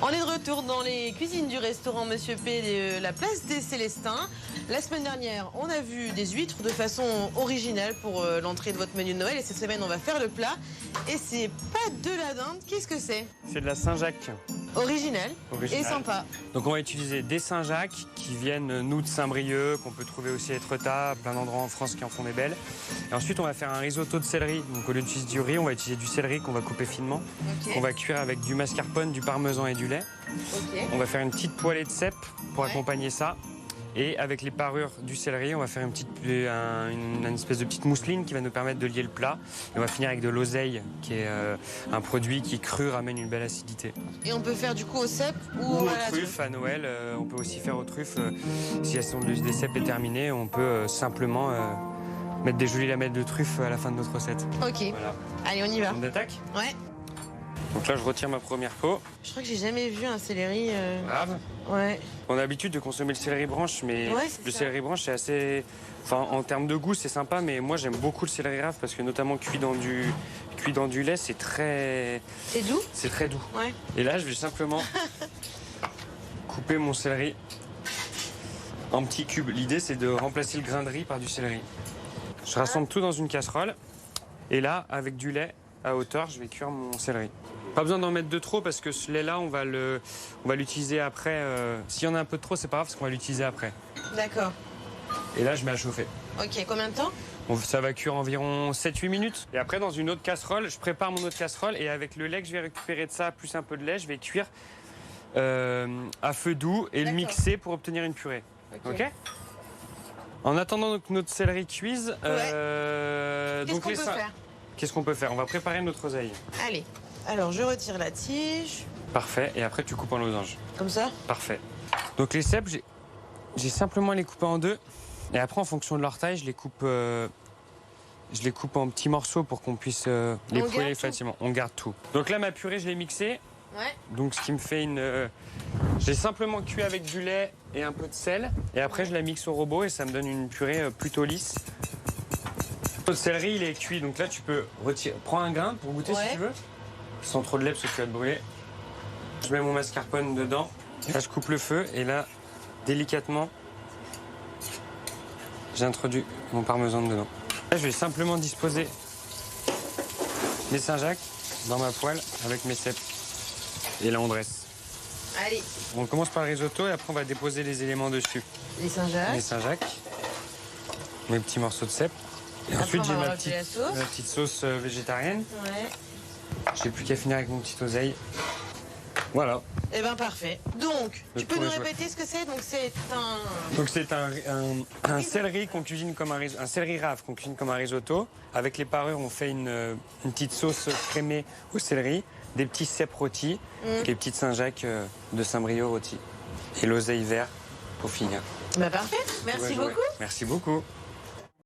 On est de retour dans les cuisines du restaurant Monsieur P de la place des Célestins. La semaine dernière, on a vu des huîtres de façon originale pour l'entrée de votre menu de Noël. Et cette semaine, on va faire le plat. Et c'est pas de la dinde. Qu'est-ce que c'est? C'est de la Saint-Jacques. Original et sympa. Donc on va utiliser des Saint-Jacques qui viennent, nous, de Saint-Brieuc, qu'on peut trouver aussi à Étretat, plein d'endroits en France qui en font des belles. Et ensuite, on va faire un risotto de céleri. Donc au lieu d'utiliser du riz, on va utiliser du céleri qu'on va couper finement, qu'on va cuire avec du mascarpone, du parmesan et du lait. On va faire une petite poêlée de cèpe pour accompagner ça. Et avec les parures du céleri, on va faire une espèce de petite mousseline qui va nous permettre de lier le plat. Et on va finir avec de l'oseille, qui est un produit qui cru ramène une belle acidité. Et on peut faire du coup au cèpe ou aux truffes à Noël. On peut aussi faire aux truffes. Si la saison des cèpes est terminée, on peut simplement mettre des jolies lamelles de truffes à la fin de notre recette. Ok. Voilà. Allez, on y va. On attaque ? Ouais. Donc là, je retire ma première peau. Je crois que j'ai jamais vu un céleri. Grave. Ouais. On a l'habitude de consommer le céleri branche, mais le céleri branche, c'est assez... Enfin, en termes de goût, c'est sympa, mais moi, j'aime beaucoup le céleri rave parce que notamment cuit dans du lait, c'est très... C'est doux ? C'est très doux. Ouais. Et là, je vais simplement couper mon céleri en petits cubes. L'idée, c'est de remplacer le grain de riz par du céleri. Je rassemble tout dans une casserole. Et là, avec du lait à hauteur, je vais cuire mon céleri. Pas besoin d'en mettre de trop parce que ce lait-là, on va l'utiliser après. S'il y en a un peu de trop, c'est pas grave parce qu'on va l'utiliser après. D'accord. Et là, je mets à chauffer. Ok, combien de temps? Ça va cuire environ 7-8 minutes. Et après, dans une autre casserole, je prépare mon autre casserole et avec le lait que je vais récupérer de ça, plus un peu de lait, je vais cuire à feu doux et le mixer pour obtenir une purée. Ok. En attendant que notre céleri cuise, qu'est-ce qu'on peut faire? On va préparer notre oseille. Allez. Alors, je retire la tige. Parfait. Et après, tu coupes en losange. Comme ça? Parfait. Donc, les cèpes, j'ai simplement les coupés en deux. Et après, en fonction de leur taille, je les coupe en petits morceaux pour qu'on puisse les pouler facilement. On garde tout. Donc là, ma purée, je l'ai mixée. Ouais. Donc, ce qui me fait une... J'ai simplement cuit avec du lait et un peu de sel. Et après, je la mixe au robot et ça me donne une purée plutôt lisse. Le céleri, il est cuit. Donc là, tu peux retirer... Prends un grain pour goûter si tu veux. Sans trop de lait parce que tu vas te brûler. Je mets mon mascarpone dedans. Là, je coupe le feu et là, délicatement, j'introduis mon parmesan dedans. Là, je vais simplement disposer mes Saint-Jacques dans ma poêle avec mes cèpes. Et là, on dresse. Allez. On commence par le risotto et après, on va déposer les éléments dessus. Les Saint-Jacques. Les Saint-Jacques. Mes petits morceaux de cèpes. Et après, ensuite, j'ai ma petite sauce végétarienne. Ouais. J'ai plus qu'à finir avec mon petit oseille. Voilà. Eh ben parfait. Donc, tu peux nous répéter ce que c'est? Donc c'est un céleri qu'on cuisine comme un céleri rave qu'on cuisine comme un risotto. Avec les parures, on fait une petite sauce crémée au céleri, des petits cèpes rôtis, et les petites Saint-Jacques de Saint-Brieuc rôtis. Et l'oseille vert pour finir. Bah parfait. Merci beaucoup. Merci beaucoup.